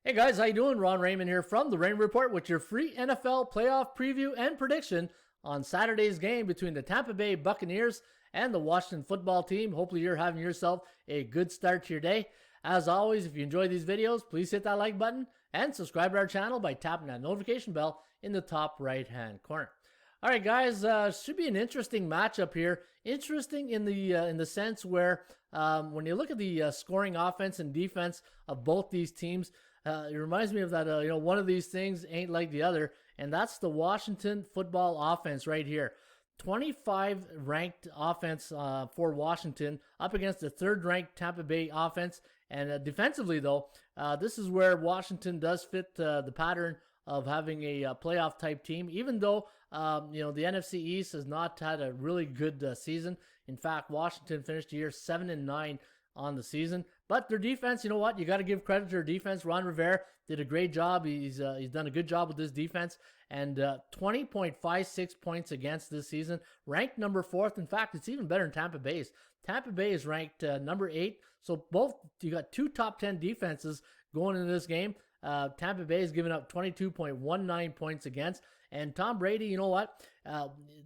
Hey guys, how you doing? Ron Raymond here from the Raymond Report with your free NFL playoff preview and prediction on Saturday's game between the Tampa Bay Buccaneers and the Washington football team. Hopefully you're having yourself a good start to your day. As always, if you enjoy these videos, please hit that like button and subscribe to our channel by tapping that notification bell in the top right-hand corner. All right, guys, should be an interesting matchup here. Interesting in the sense where when you look at the scoring offense and defense of both these teams, it reminds me of that, one of these things ain't like the other, and that's the Washington football offense right here. 25 ranked offense for Washington up against the third ranked Tampa Bay offense. And defensively, though, this is where Washington does fit the pattern of having a playoff type team, even though, the NFC East has not had a really good season. In fact, Washington finished the year 7-9 on the season. But their defense, you know what? You got to give credit to their defense. Ron Rivera did a great job. He's done a good job with this defense. And 20.56 points against this season. Ranked number 4th. In fact, it's even better than Tampa Bay's. Tampa Bay is ranked number 8. So you got two top 10 defenses going into this game. Tampa Bay is giving up 22.19 points against. And Tom Brady, you know what?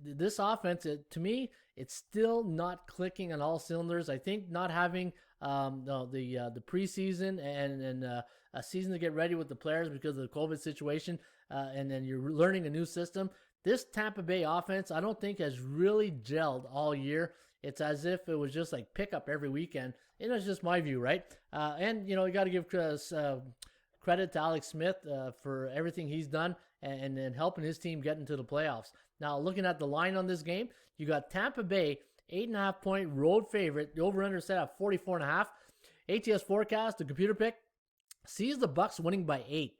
This offense, to me, it's still not clicking on all cylinders. I think not having the preseason and a season to get ready with the players because of the COVID situation, and then you're learning a new system. This Tampa Bay offense, I don't think has really gelled all year. It's as if it was just like pick up every weekend. And that's just my view, right? And you got to give credit to Alex Smith for everything he's done and helping his team get into the playoffs. Now, looking at the line on this game, you got Tampa Bay, 8.5 point road favorite. The over-under set at 44.5. ATS forecast, the computer pick, sees the Bucs winning by 8.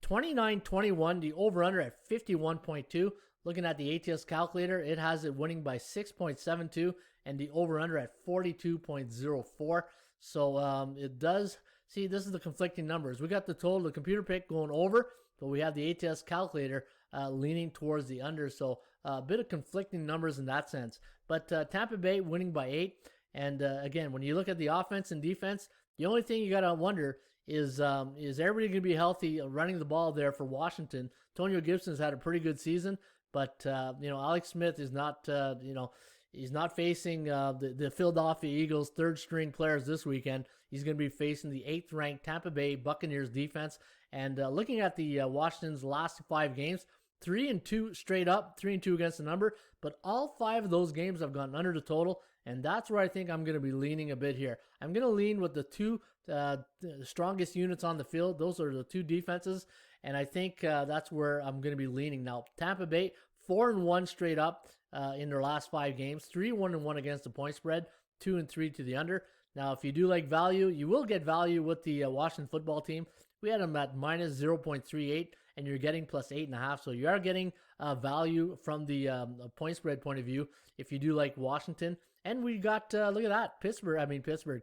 29-21, the over-under at 51.2. Looking at the ATS calculator, it has it winning by 6.72 and the over-under at 42.04. So it does... See, this is the conflicting numbers. We got the total, the computer pick going over, but we have the ATS calculator leaning towards the under. So a bit of conflicting numbers in that sense. But Tampa Bay winning by 8. And again, when you look at the offense and defense, the only thing you got to wonder is everybody going to be healthy running the ball there for Washington? Antonio Gibson's had a pretty good season, but Alex Smith is not he's not facing the Philadelphia Eagles third string players this weekend. He's going to be facing the 8th ranked Tampa Bay Buccaneers defense. And looking at the Washington's last 5 games, 3-2 straight up, 3-2 against the number, but all 5 of those games have gone under the total, and that's where I think I'm going to be leaning a bit here. I'm going to lean with the two strongest units on the field. Those are the two defenses, and I think that's where I'm going to be leaning. Now, Tampa Bay, 4-1 straight up in their last 5 games, 3-1-1 against the point spread, 2-3 to the under. Now, if you do like value, you will get value with the Washington football team. We had them at minus 0.38, and you're getting plus 8.5. So you are getting value from the point spread point of view if you do like Washington. And we got, look at that,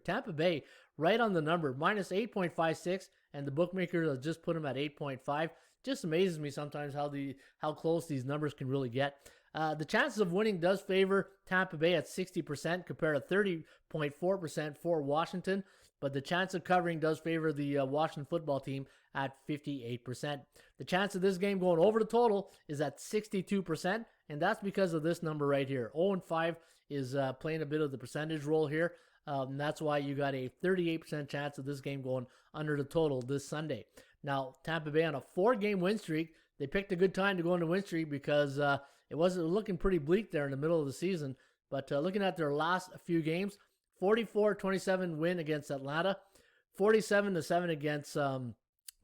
Tampa Bay right on the number, minus 8.56, and the bookmakers just put them at 8.5. Just amazes me sometimes how close these numbers can really get. The chances of winning does favor Tampa Bay at 60% compared to 30.4% for Washington, but the chance of covering does favor the Washington football team at 58%. The chance of this game going over the total is at 62%, and that's because of this number right here. 0-5 is playing a bit of the percentage role here. And that's why you got a 38% chance of this game going under the total this Sunday. Now, Tampa Bay on a 4-game win streak. They picked a good time to go into win streak because it was looking pretty bleak there in the middle of the season. But looking at their last few games, 44-27 win against Atlanta, 47-7 against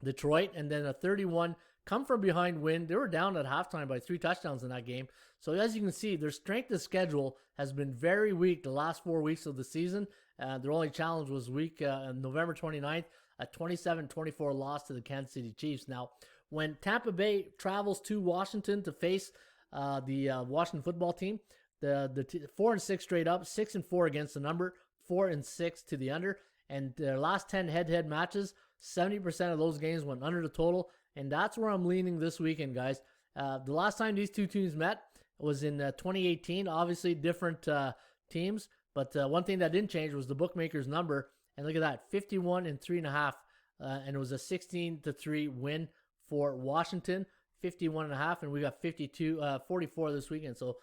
Detroit, and then a 31 come from behind win. They were down at halftime by 3 touchdowns in that game. So as you can see, their strength of schedule has been very weak the last 4 weeks of the season. Their only challenge was week November 29th, a 27-24 loss to the Kansas City Chiefs. Now, when Tampa Bay travels to Washington to face the Washington football team, the 4-6 straight up, 6-4 against the number, 4-6 to the under, and their last 10 head-to-head matches, 70% of those games went under the total, and that's where I'm leaning this weekend, guys. The last time these two teams met was in 2018. Obviously, different teams, but one thing that didn't change was the bookmakers' number. And look at that, 51 and 3.5 and it was a 16-3 win for Washington. 51.5, and we got 44 this weekend. So,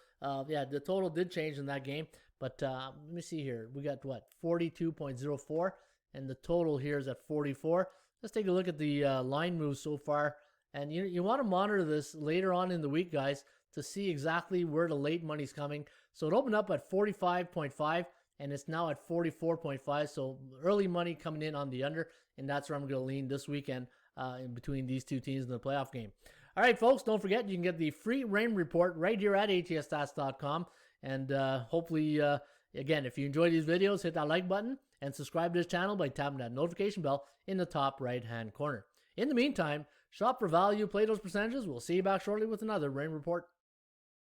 yeah, the total did change in that game. But let me see here. We got, 42.04, and the total here is at 44. Let's take a look at the line moves so far. And you want to monitor this later on in the week, guys, to see exactly where the late money's coming. So it opened up at 45.5, and it's now at 44.5. So early money coming in on the under, and that's where I'm going to lean this weekend in between these two teams in the playoff game. All right, folks, don't forget you can get the free Raymond Report right here at atsstats.com. And hopefully, again, if you enjoy these videos, hit that like button and subscribe to this channel by tapping that notification bell in the top right-hand corner. In the meantime, shop for value, play those percentages. We'll see you back shortly with another Raymond Report.